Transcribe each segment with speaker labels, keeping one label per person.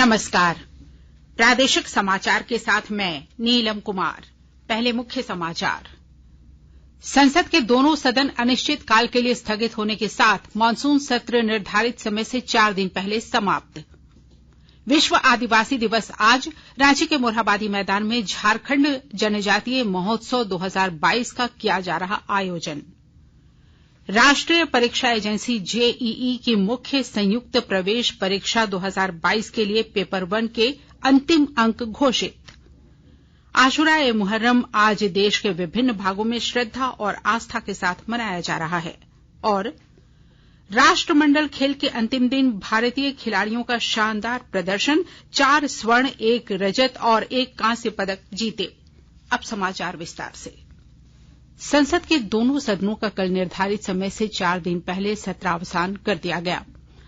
Speaker 1: नमस्कार। प्रादेशिक समाचार के साथ मैं नीलम कुमार। पहले मुख्य समाचार। संसद के दोनों सदन अनिश्चित काल के लिए स्थगित होने के साथ मानसून सत्र निर्धारित समय से 4 दिन पहले समाप्त। विश्व आदिवासी दिवस आज रांची के मोरहाबादी मैदान में झारखंड जनजातीय महोत्सव 2022 का किया जा रहा आयोजन। राष्ट्रीय परीक्षा एजेंसी जेईई की मुख्य संयुक्त प्रवेश परीक्षा 2022 के लिए पेपर 1 के अंतिम अंक घोषित। आशुरा ए मुहर्रम आज देश के विभिन्न भागों में श्रद्धा और आस्था के साथ मनाया जा रहा है। और राष्ट्रमंडल खेल के अंतिम दिन भारतीय खिलाड़ियों का शानदार प्रदर्शन, 4 स्वर्ण, 1 रजत और 1 कांस्य पदक जीते। अब समाचार विस्तार से। संसद के दोनों सदनों का कल निर्धारित समय से 4 दिन पहले सत्रावसान कर दिया गया।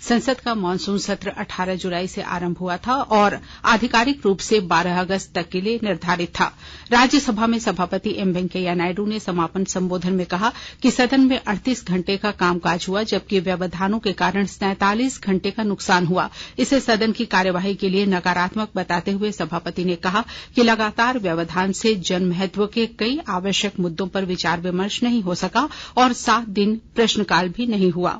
Speaker 1: संसद का मानसून सत्र 18 जुलाई से आरंभ हुआ था और आधिकारिक रूप से 12 अगस्त तक के लिए निर्धारित था। राज्यसभा में सभापति एम वेंकैया नायडू ने समापन संबोधन में कहा कि सदन में 38 घंटे का कामकाज हुआ, जबकि व्यवधानों के कारण 47 घंटे का नुकसान हुआ। इसे सदन की कार्यवाही के लिए नकारात्मक बताते हुए सभापति ने कहा कि लगातार व्यवधान से जनमहत्व के कई आवश्यक मुद्दों पर विचार विमर्श नहीं हो सका और 7 दिन प्रश्नकाल भी नहीं हुआ।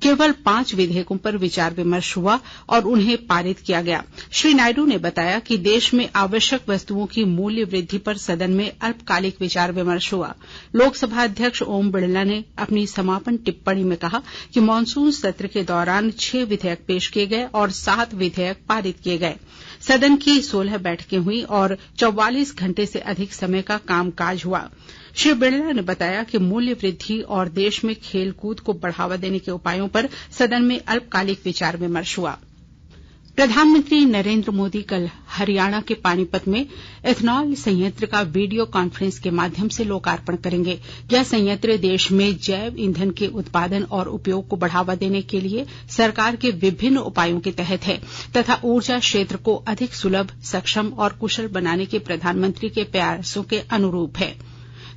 Speaker 1: केवल 5 विधेयकों पर विचार विमर्श हुआ और उन्हें पारित किया गया। श्री नायडू ने बताया कि देश में आवश्यक वस्तुओं की मूल्य वृद्धि पर सदन में अल्पकालिक विचार विमर्श हुआ। लोकसभा अध्यक्ष ओम बिड़ला ने अपनी समापन टिप्पणी में कहा कि मानसून सत्र के दौरान 6 विधेयक पेश किए गए और 7 विधेयक पारित किए गए। सदन की 16 बैठकें हुई और 44 घंटे से अधिक समय का कामकाज हुआ। श्री बिड़ला ने बताया कि मूल्य वृद्धि और देश में खेलकूद को बढ़ावा देने के उपायों पर सदन में अल्पकालिक विचार विमर्श हुआ। प्रधानमंत्री नरेंद्र मोदी कल हरियाणा के पानीपत में एथनॉल संयंत्र का वीडियो कॉन्फ्रेंस के माध्यम से लोकार्पण करेंगे। यह संयंत्र देश में जैव ईंधन के उत्पादन और उपयोग को बढ़ावा देने के लिए सरकार के विभिन्न उपायों के तहत है तथा ऊर्जा क्षेत्र को अधिक सुलभ, सक्षम और कुशल बनाने के प्रधानमंत्री के प्रयासों के अनुरूप है।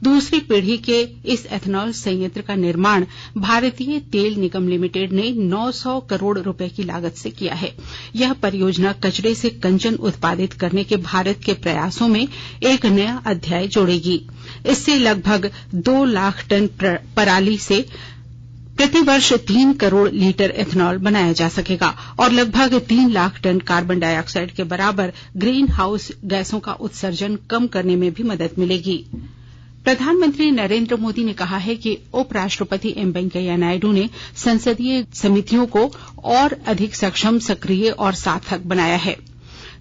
Speaker 1: दूसरी पीढ़ी के इस एथनॉल संयंत्र का निर्माण भारतीय तेल निगम लिमिटेड ने 900 करोड़ रुपए की लागत से किया है। यह परियोजना कचरे से कंचन उत्पादित करने के भारत के प्रयासों में एक नया अध्याय जोड़ेगी। इससे लगभग 2 लाख टन पराली से प्रतिवर्ष 3 करोड़ लीटर एथनॉल बनाया जा सकेगा और लगभग 3 लाख टन कार्बन डाइऑक्साइड के बराबर ग्रीन हाउस गैसों का उत्सर्जन कम करने में भी मदद मिलेगी। प्रधानमंत्री नरेंद्र मोदी ने कहा है कि उपराष्ट्रपति एम वेंकैया नायडू ने संसदीय समितियों को और अधिक सक्षम, सक्रिय और सार्थक बनाया है।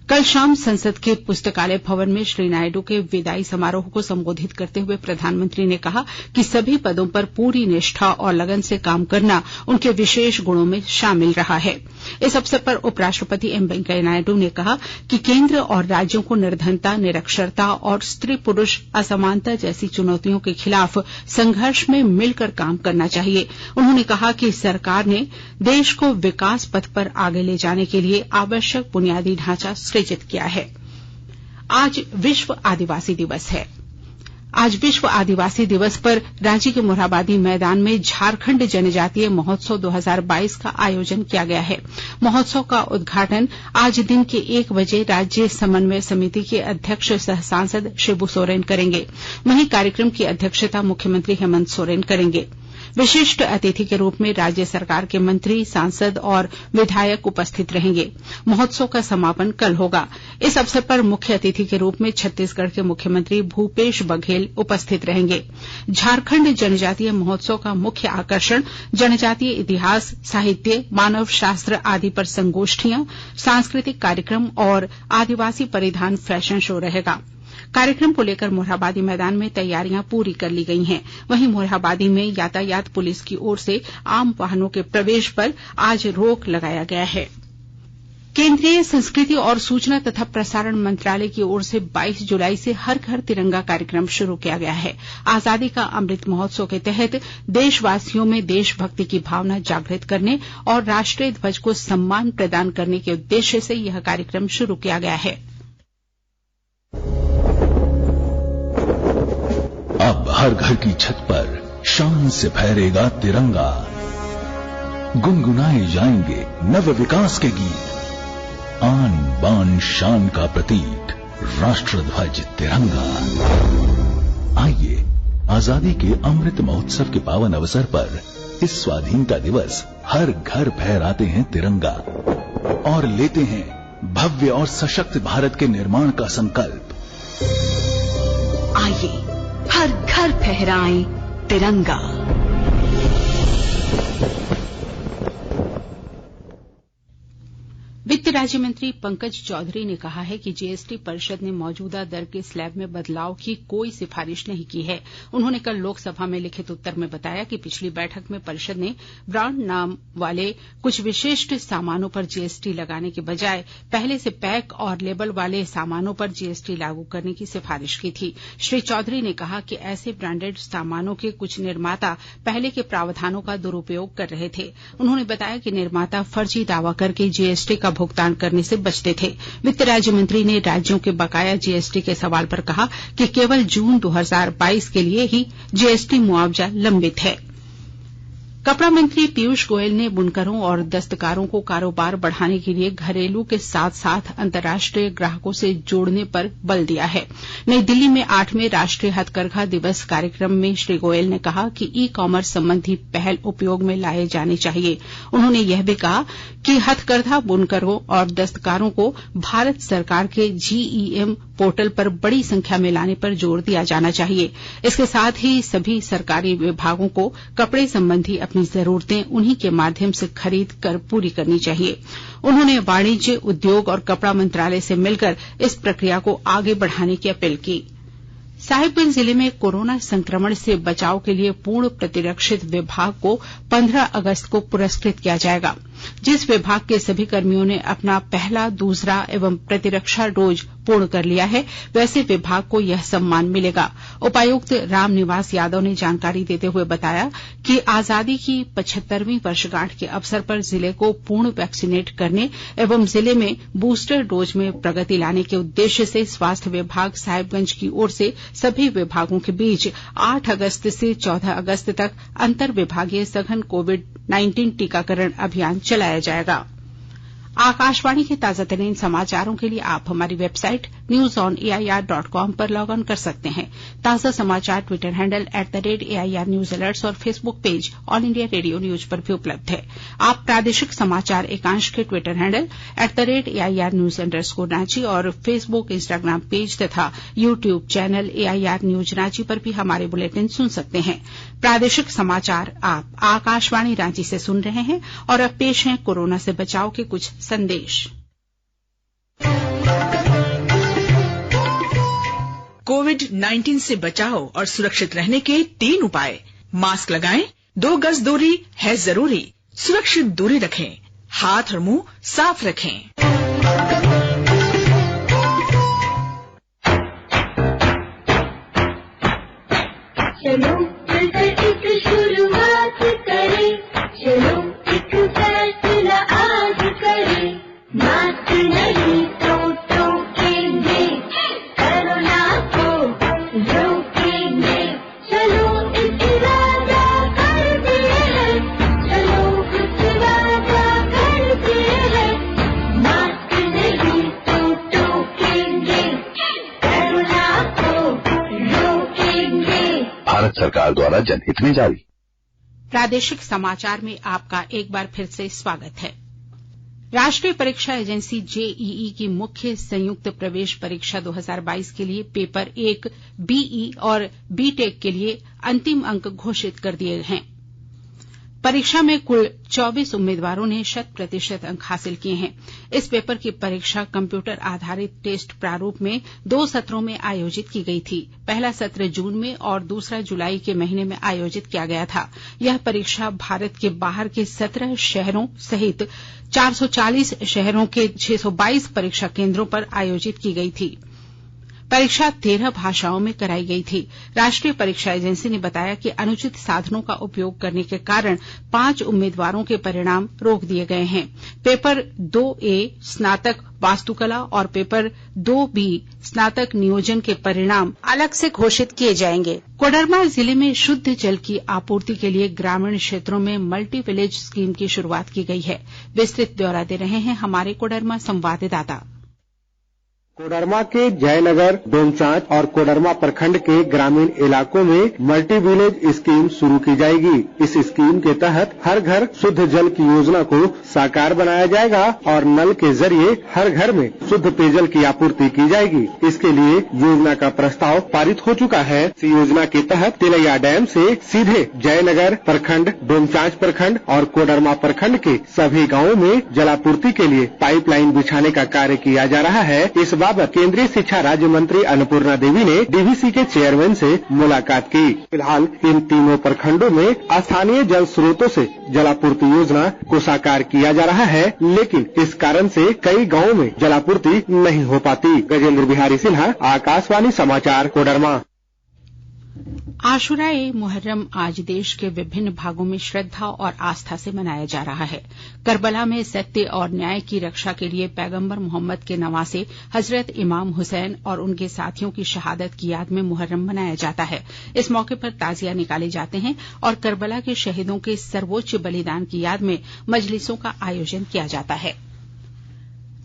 Speaker 1: कल शाम संसद के पुस्तकालय भवन में श्री नायडू के विदाई समारोह को संबोधित करते हुए प्रधानमंत्री ने कहा कि सभी पदों पर पूरी निष्ठा और लगन से काम करना उनके विशेष गुणों में शामिल रहा है। इस अवसर पर उपराष्ट्रपति एम वेंकैया नायडू ने कहा कि केंद्र और राज्यों को निर्धनता, निरक्षरता और स्त्री पुरुष असमानता जैसी चुनौतियों के खिलाफ संघर्ष में मिलकर काम करना चाहिए। उन्होंने कहा कि सरकार ने देश को विकास पथ पर आगे ले जाने के लिए आवश्यक बुनियादी ढांचा सृजित किया है। आज विश्व आदिवासी दिवस है। आज विश्व आदिवासी दिवस पर रांची के मोरहाबादी मैदान में झारखंड जनजातीय महोत्सव 2022 का आयोजन किया गया है। महोत्सव का उद्घाटन आज दिन के 1 बजे राज्य समन्वय समिति के अध्यक्ष सह सांसद शिबू सोरेन करेंगे। वहीं कार्यक्रम की अध्यक्षता मुख्यमंत्री हेमंत सोरेन करेंगे। विशिष्ट अतिथि के रूप में राज्य सरकार के मंत्री, सांसद और विधायक उपस्थित रहेंगे। महोत्सव का समापन कल होगा। इस अवसर पर मुख्य अतिथि के रूप में छत्तीसगढ़ के मुख्यमंत्री भूपेश बघेल उपस्थित रहेंगे। झारखंड जनजातीय महोत्सव का मुख्य आकर्षण जनजातीय इतिहास, साहित्य, मानव शास्त्र आदि पर संगोष्ठियां, सांस्कृतिक कार्यक्रम और आदिवासी परिधान फैशन शो रहेगा। कार्यक्रम को लेकर मोरहाबादी मैदान में तैयारियां पूरी कर ली गई हैं। वहीं मोरहाबादी में यातायात पुलिस की ओर से आम वाहनों के प्रवेश पर आज रोक लगाया गया है। केंद्रीय संस्कृति और सूचना तथा प्रसारण मंत्रालय की ओर से 22 जुलाई से हर घर तिरंगा कार्यक्रम शुरू किया गया है। आजादी का अमृत महोत्सव के तहत देशवासियों में देशभक्ति की भावना जागृत करने और राष्ट्रीय ध्वज को सम्मान प्रदान करने के उद्देश्य से यह कार्यक्रम शुरू किया गया है।
Speaker 2: अब हर घर की छत पर शान से फहरेगा तिरंगा, गुनगुनाए जाएंगे नव विकास के गीत, आन कुर्बान शान का प्रतीक राष्ट्रध्वज तिरंगा। आइए आजादी के अमृत महोत्सव के पावन अवसर पर इस स्वाधीनता दिवस हर घर फहराते हैं तिरंगा और लेते हैं भव्य और सशक्त भारत के निर्माण का संकल्प।
Speaker 3: आइए हर घर फहराएं तिरंगा।
Speaker 1: वित्त राज्य मंत्री पंकज चौधरी ने कहा है कि जीएसटी परिषद ने मौजूदा दर के स्लैब में बदलाव की कोई सिफारिश नहीं की है। उन्होंने कल लोकसभा में लिखित उत्तर में बताया कि पिछली बैठक में परिषद ने ब्रांड नाम वाले कुछ विशिष्ट सामानों पर जीएसटी लगाने के बजाय पहले से पैक और लेबल वाले सामानों पर जीएसटी लागू करने की सिफारिश की थी। श्री चौधरी ने कहा कि ऐसे ब्रांडेड सामानों के कुछ निर्माता पहले के प्रावधानों का दुरुपयोग कर रहे थे। उन्होंने बताया कि निर्माता फर्जी दावा करके जीएसटी का भुगतान करने से बचते थे। वित्त राज्य मंत्री ने राज्यों के बकाया जीएसटी के सवाल पर कहा कि केवल जून 2022 के लिए ही जीएसटी मुआवजा लंबित है। कपड़ा मंत्री पीयूष गोयल ने बुनकरों और दस्तकारों को कारोबार बढ़ाने के लिए घरेलू के साथ साथ अंतर्राष्ट्रीय ग्राहकों से जोड़ने पर बल दिया है। नई दिल्ली में 8वें राष्ट्रीय हथकरघा दिवस कार्यक्रम में श्री गोयल ने कहा कि ई कॉमर्स संबंधी पहल उपयोग में लाए जाने चाहिए। उन्होंने यह भी कहा कि हथकरघा बुनकरों और दस्तकारों को भारत सरकार के जीईएम पोर्टल पर बड़ी संख्या में लाने पर जोर दिया जाना चाहिए। इसके साथ ही सभी सरकारी विभागों को कपड़े संबंधी अपनी जरूरतें उन्हीं के माध्यम से खरीद कर पूरी करनी चाहिए। उन्होंने वाणिज्य, उद्योग और कपड़ा मंत्रालय से मिलकर इस प्रक्रिया को आगे बढ़ाने की अपील की। साहिबगंज जिले में कोरोना संक्रमण से बचाव के लिए पूर्ण प्रतिरक्षित विभाग को 15 अगस्त को पुरस्कृत किया जाएगा। जिस विभाग के सभी कर्मियों ने अपना पहला, दूसरा एवं प्रतिरक्षा डोज पूर्ण कर लिया है, वैसे विभाग को यह सम्मान मिलेगा। उपायुक्त रामनिवास यादव ने जानकारी देते हुए बताया कि आजादी की 75वीं वर्षगांठ के अवसर पर जिले को पूर्ण वैक्सीनेट करने एवं जिले में बूस्टर डोज में प्रगति लाने के उद्देश्य से स्वास्थ्य विभाग साहिबगंज की ओर से सभी विभागों के बीच 8 अगस्त से 14 अगस्त तक अंतर विभागीय सघन कोविड-19 टीकाकरण अभियान चलाया जाएगा। आकाशवाणी के ताजा तरीन समाचारों के लिए आप हमारी वेबसाइट newsonair.com पर लॉग ऑन कर सकते हैं। ताजा समाचार Twitter handle @AIR news alerts और Facebook page All India Radio news पर भी उपलब्ध है। आप प्रादेशिक समाचार एकांश के ट्विटर हैंडल @AIR न्यूज _ और फेसबुक, इंस्टाग्राम पेज तथा YouTube channel AIR news Ranchi पर भी हमारे बुलेटिन सुन सकते हैं। प्रादेशिक समाचार आप आकाशवाणी रांची से सुन रहे हैं और अब पेश है कोरोना से बचाव के कुछ संदेश।
Speaker 4: कोविड-19 से बचाव और सुरक्षित रहने के 3 उपाय। मास्क लगाएं, 2 गज दूरी है जरूरी, सुरक्षित दूरी रखें, हाथ और मुंह साफ रखें।
Speaker 5: चलो मिलकर एक शुरुआत करें, चलो एक फैसला आज करें, मास्क नहीं तो टोकेंगे, कोरोना को रोकेंगे, चलो एक इरादा करते हैं, चलो कुछ वादा करते हैं, मास्क नहीं तो टोकेंगे, कोरोना को रोकेंगे।
Speaker 6: भारत सरकार द्वारा जनहित में जारी।
Speaker 1: प्रादेशिक समाचार में आपका एक बार फिर से स्वागत है। राष्ट्रीय परीक्षा एजेंसी जेईई की मुख्य संयुक्त प्रवेश परीक्षा 2022 के लिए पेपर 1, बीई और बीटेक के लिए अंतिम अंक घोषित कर दिए हैं। परीक्षा में कुल 24 उम्मीदवारों ने 100% अंक हासिल किए हैं। इस पेपर की परीक्षा कंप्यूटर आधारित टेस्ट प्रारूप में 2 सत्रों में आयोजित की गई थी। पहला सत्र जून में और दूसरा जुलाई के महीने में आयोजित किया गया था। यह परीक्षा भारत के बाहर के 17 शहरों सहित 440 शहरों के 622 परीक्षा केंद्रों पर आयोजित की गई थी। परीक्षा 13 भाषाओं में कराई गई थी। राष्ट्रीय परीक्षा एजेंसी ने बताया कि अनुचित साधनों का उपयोग करने के कारण 5 उम्मीदवारों के परिणाम रोक दिए गए हैं। पेपर 2A स्नातक वास्तुकला और पेपर 2B स्नातक नियोजन के परिणाम अलग से घोषित किए जाएंगे। कोडरमा जिले में शुद्ध जल की आपूर्ति के लिए ग्रामीण क्षेत्रों में मल्टी विलेज स्कीम की शुरुआत की गई है। विस्तृत ब्यौरा दे रहे हैं हमारे कोडरमा संवाददाता।
Speaker 7: कोडरमा के जयनगर, डोमचांच और कोडरमा प्रखंड के ग्रामीण इलाकों में मल्टी विलेज स्कीम शुरू की जाएगी। इस स्कीम के तहत हर घर शुद्ध जल की योजना को साकार बनाया जाएगा और नल के जरिए हर घर में शुद्ध पेयजल की आपूर्ति की जाएगी। इसके लिए योजना का प्रस्ताव पारित हो चुका है। इस योजना के तहत तिलैया डैम से सीधे जयनगर प्रखंड, डोमचांच प्रखंड और कोडरमा प्रखंड के सभी गाँवों में जलापूर्ति के लिए पाइपलाइन बिछाने का कार्य किया जा रहा है। इस बाबत केंद्रीय शिक्षा राज्य मंत्री अन्नपूर्णा देवी ने डीवीसी के चेयरमैन से मुलाकात की। फिलहाल इन तीनों प्रखंडों में स्थानीय जल स्रोतों से जलापूर्ति योजना को साकार किया जा रहा है, लेकिन इस कारण से कई गांवों में जलापूर्ति नहीं हो पाती। गजेंद्र बिहारी सिन्हा, आकाशवाणी समाचार, कोडरमा।
Speaker 1: आशुरा-ए मुहर्रम आज देश के विभिन्न भागों में श्रद्धा और आस्था से मनाया जा रहा है। करबला में सत्य और न्याय की रक्षा के लिए पैगंबर मोहम्मद के नवासे हजरत इमाम हुसैन और उनके साथियों की शहादत की याद में मुहर्रम मनाया जाता है। इस मौके पर ताजिया निकाले जाते हैं और करबला के शहीदों के सर्वोच्च बलिदान की याद में मजलिसों का आयोजन किया जाता है।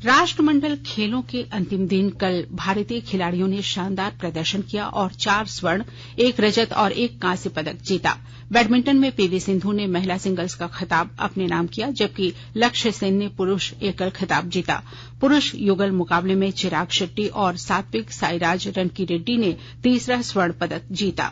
Speaker 1: राष्ट्रमंडल खेलों के अंतिम दिन कल भारतीय खिलाड़ियों ने शानदार प्रदर्शन किया और 4 स्वर्ण, 1 रजत और 1 कांस्य पदक जीता। बैडमिंटन में पीवी सिंधु ने महिला सिंगल्स का खिताब अपने नाम किया, जबकि लक्ष्य सेन ने पुरुष एकल खिताब जीता। पुरुष युगल मुकाबले में चिराग शेट्टी और सात्विक साईराज रनकीरेड्डी ने तीसरा स्वर्ण पदक जीता।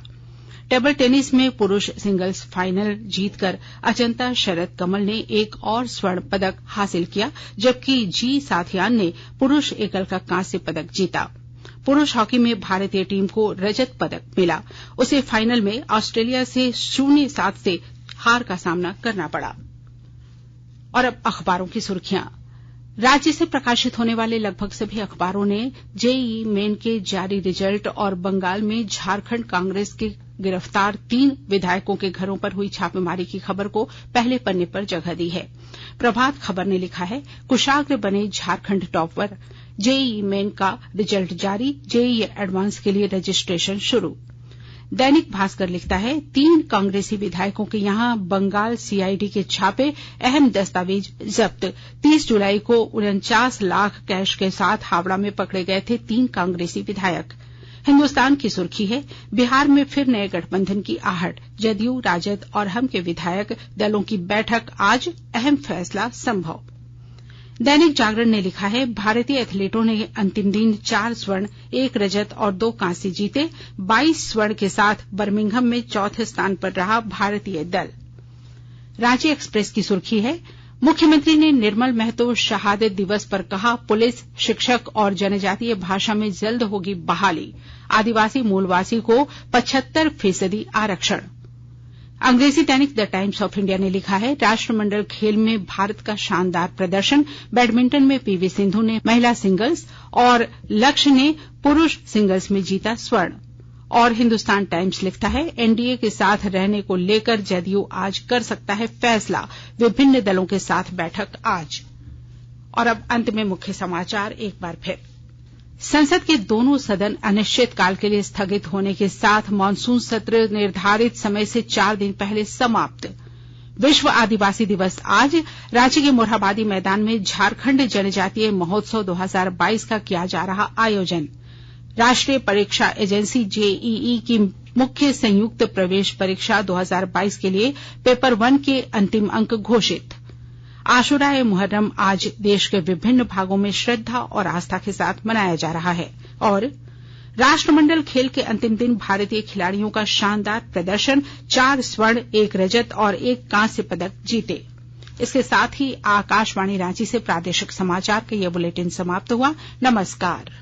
Speaker 1: टेबल टेनिस में पुरुष सिंगल्स फाइनल जीतकर अजंता शरद कमल ने 1 और स्वर्ण पदक हासिल किया, जबकि जी साथियान ने पुरुष एकल का कांस्य पदक जीता। पुरुष हॉकी में भारतीय टीम को रजत पदक मिला। उसे फाइनल में ऑस्ट्रेलिया से 0-7 से हार का सामना करना पड़ा। और अब अखबारों की सुर्खियां। राज्य से प्रकाशित होने वाले लगभग सभी अखबारों ने जेईई मेन के जारी रिजल्ट और बंगाल में झारखंड कांग्रेस के गिरफ्तार 3 विधायकों के घरों पर हुई छापेमारी की खबर को पहले पन्ने पर जगह दी है। प्रभात खबर ने लिखा है, कुशाग्र बने झारखंड टॉपर, जेईई मेन का रिजल्ट जारी, जेईई एडवांस के लिए रजिस्ट्रेशन शुरू। दैनिक भास्कर लिखता है, 3 कांग्रेसी विधायकों के यहां बंगाल सीआईडी के छापे, अहम दस्तावेज जब्त। 30 जुलाई को 49 लाख कैश के साथ हावड़ा में पकड़े गए थे 3 कांग्रेसी विधायक। हिन्दुस्तान की सुर्खी है, बिहार में फिर नए गठबंधन की आहट, जदयू, राजद और हम के विधायक दलों की बैठक आज, अहम फैसला संभव। दैनिक जागरण ने लिखा है, भारतीय एथलीटों ने अंतिम दिन 4 स्वर्ण, 1 रजत और 2 कांस्य जीते। 22 स्वर्ण के साथ बर्मिंघम में चौथे स्थान पर रहा भारतीय दल। रांची एक्सप्रेस की सुर्खी है, मुख्यमंत्री ने निर्मल महतो शहादत दिवस पर कहा, पुलिस, शिक्षक और जनजातीय भाषा में जल्द होगी बहाली। आदिवासी मूलवासी को 75% आरक्षण। अंग्रेजी दैनिक द टाइम्स ऑफ इंडिया ने लिखा है, राष्ट्रमंडल खेल में भारत का शानदार प्रदर्शन, बैडमिंटन में पीवी सिंधु ने महिला सिंगल्स और लक्ष्य ने पुरुष सिंगल्स में जीता स्वर्ण। और हिन्दुस्तान टाइम्स लिखता है, एनडीए के साथ रहने को लेकर जदयू आज कर सकता है फैसला, विभिन्न दलों के साथ बैठक आज। और अब अंत में मुख्य समाचार एक बार फिर। संसद के दोनों सदन अनिश्चितकाल के लिए स्थगित होने के साथ मानसून सत्र निर्धारित समय से 4 दिन पहले समाप्त। विश्व आदिवासी दिवस आज, रांची के मोरहाबादी मैदान में झारखंड जनजातीय महोत्सव 2022 का किया जा रहा आयोजन। राष्ट्रीय परीक्षा एजेंसी जेईई की मुख्य संयुक्त प्रवेश परीक्षा 2022 के लिए पेपर 1 के अंतिम अंक घोषित। आशुरा-ए मुहर्रम आज देश के विभिन्न भागों में श्रद्धा और आस्था के साथ मनाया जा रहा है। और राष्ट्रमंडल खेल के अंतिम दिन भारतीय खिलाड़ियों का शानदार प्रदर्शन, 4 स्वर्ण, 1 रजत और 1 कांस्य पदक जीते। इसके साथ ही आकाशवाणी रांची से प्रादेशिक समाचार का ये बुलेटिन समाप्त हुआ। नमस्कार।